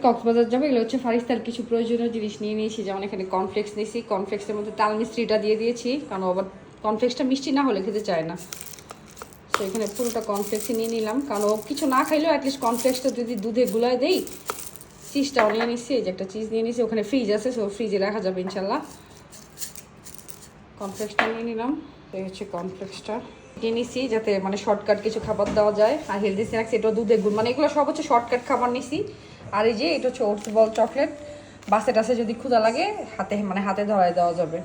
কক্সবাজার যাবে, এগুলো হচ্ছে ফারিস্তার কিছু প্রয়োজনীয় জিনিস নিয়ে নিয়েছি। যেমন এখানে কর্নফ্লেক্স নিয়েছি, কর্নফ্লেক্সের মধ্যে তাল মিষ্টিটা দিয়ে দিয়েছি, কারণ আবার কর্নফ্লেক্সটা মিষ্টি না হলে খেতে চায় না। তো এখানে পুরোটা কর্নফ্লেক্সই নিয়ে নিলাম, কারণ ও কিছু না খাইলেও অ্যাটলিস্ট কর্নফ্লেক্সটা যদি দুধে গুলায় দেই। চিজটাও নিয়ে নিচ্ছি, এই যে একটা চিজ নিয়ে নিচ্ছি, ওখানে ফ্রিজ আছে, সো ফ্রিজে রাখা যাবে ইনশাল্লাহ। কর্নফ্লেক্সটা নিয়ে নিলাম, এই হচ্ছে কর্নফ্লেক্সটা নিয়ে নিচ্ছি যাতে মানে শর্টকাট কিছু খাবার দেওয়া যায়। আর হেলদি স্ন্যাক্স এটা দুধে গুড়, মানে এগুলো সব হচ্ছে শর্টকাট খাবার নিছি। আর এই যে এটা হচ্ছে ওটস বল চকলেট, বাসে টাসে যদি ক্ষুধা লাগে হাতে ধরায় দেওয়া যাবে।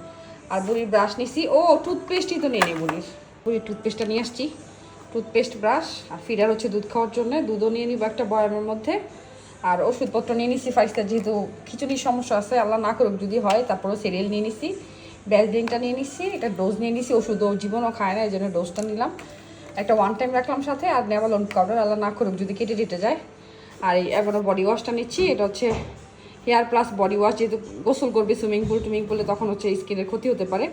আর বুড়ির ব্রাশ নিছি, ও টুথপেস্টই তো নিয়ে নিই, বুড়ির টুথপেস্টটা নিয়ে আসছি, টুথপেস্ট ব্রাশ। আর ফিডার হচ্ছে দুধ খাওয়ার জন্য, দুধও নিয়ে নিব একটা বয়ামের মধ্যে। আর ওষুধপত্র নিয়ে নিচ্ছি ফাইস্টার, যেহেতু খিচুড়ির সমস্যা আছে, আল্লাহ না করুক যদি হয়, তারপরেও সিরিয়াল নিয়ে নিচ্ছি, ব্যাসলিনটা নিয়ে নিচ্ছি, এটা ডোজ নিয়ে নিচ্ছি, ওষুধও জীবনও খায় না, এই জন্য ডোজটা নিলাম। একটা ওয়ান টাইম রাখলাম সাথে, আর নেভালন পাউডার, আল্লাহ না করুক যদি কেটে যেতে যায়। আর এই এবারও বডি ওয়াশটা নিচ্ছি, এটা হচ্ছে হেয়ার প্লাস বডি ওয়াশ, যেহেতু গোসল করবে সুইমিং পুলে, তখন হচ্ছে স্কিনের ক্ষতি হতে পারে।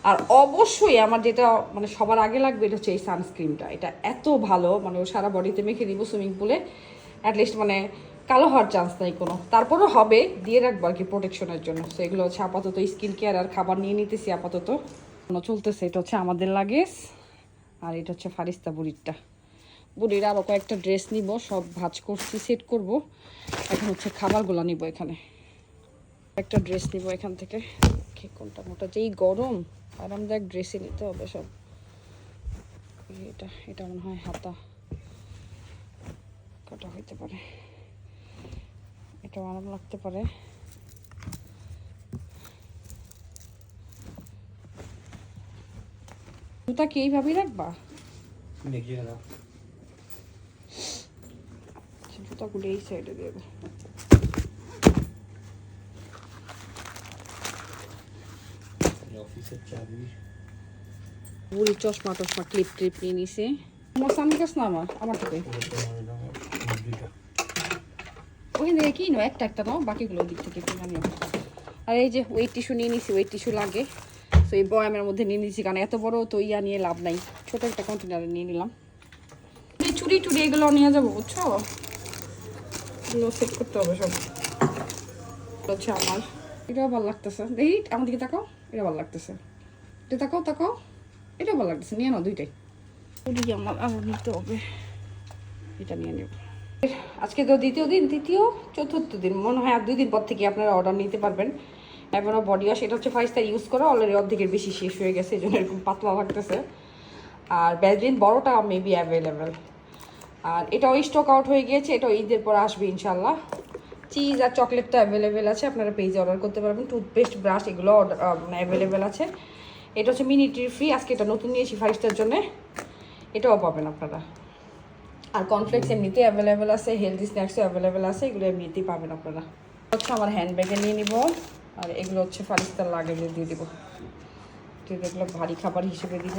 আর অবশ্যই আমার যেটা মানে সবার আগে লাগবে, এটা হচ্ছে এই সানস্ক্রিনটা। এটা এত ভালো, মানে ও সারা বডিতে মেখে দিব সুইমিং পুলে, অ্যাটলিস্ট মানে কালো হওয়ার চান্স নাই কোনো, তারপরও হবে, দিয়ে রাখবো আর কি প্রোটেকশনের জন্য। তো এগুলো হচ্ছে আপাতত স্কিন কেয়ার আর খাবার নিয়ে নিতেছি আপাতত চলতেছে। এটা হচ্ছে আমাদের লাগেজ, আর এটা হচ্ছে ফারিস্তা বুড়ির আরও কয়েকটা ড্রেস নিব, সব ভাঁজ করছি, সেট করব। এখন হচ্ছে খাবারগুলো নিব, এখানে একটা ড্রেস নিব এখান থেকে, কোনটা মোটা, যেই গরম আরামদায়ক ড্রেসে নিতে হবে সব। এটা মনে হয় হাতা কাটা হইতে পারে, এটাও আরাম লাগতে পারে। জুতা কি এইভাবেই রাখবা? জুতাগুলো এই সাইডে দেবো। বুড়ি চশমা ক্লিপ নিয়ে নিছে। আমার সামনে কাছ না, আমার থেকে ওখান থেকে কি নাও, একটা নাও, বাকিগুলো দিক থেকে কিনে নিও। আর এই যে ওয়েট টিস্যু নিয়ে নিছি, ওয়েট টিস্যু লাগে, তো এই বয়ামের মধ্যে নিয়ে নিচ্ছি, কারণ এত বড় তো নিয়ে লাভ নাই, ছোটো একটা কন্টেনারে নিয়ে নিলাম। চুড়ি এগুলো নিয়ে যাবো, বুঝছো, এগুলো সেট করতে হবে সব। হচ্ছে আমার এটাও ভালো লাগতেছে, দেখি আমার দিকে তাকাও, এটা ভালো লাগতেছে, এটা তাকাও, এটাও ভালো লাগতেছে, নিয়ে নাও দুইটাই। আমার আরও নিতে হবে, এটা নিয়ে নেব। আজকে তো দ্বিতীয় চতুর্থ দিন মনে হয়, আর 2 দিন পর থেকে আপনারা অর্ডার নিতে পারবেন। এখনও বডি ওয়াশ, এটা হচ্ছে ফাইস্তা ইউজ করা, অলরেডি অর্ধেকের বেশি শেষ হয়ে গেছে, এই জন্য এরকম পাতলা লাগতেছে। আর ব্যাসলিন বড়টা মেবি অ্যাভেলেবেল, আর এটাও স্টক আউট হয়ে গিয়েছে, এটাও ঈদের পর আসবে ইনশাল্লাহ। চিজ আর চকলেটটা অ্যাভেলেবেল আছে, আপনারা পেজে অর্ডার করতে পারবেন। টুথপেস্ট ব্রাশ এগুলো অ্যাভেলেবেল আছে। এটা হচ্ছে মিনিট্রি ফ্রি, আজকে এটা নতুন নিয়েছি ফাইস্টার জন্য, এটাও পাবেন আপনারা। আর কর্নফ্লেক্স এমনিতে অ্যাভেলেবেল আছে, হেলদি স্ন্যাক্সও অ্যাভেলেবেল আছে, এগুলো এমনিতেই পাবেন আপনারা। হচ্ছে আমার হ্যান্ডব্যাগে নিয়ে নিব, আর এগুলো হচ্ছে ফারিস্তার লাগেজে দিয়ে দিব, এগুলো ভারী খাবার হিসেবে দিব।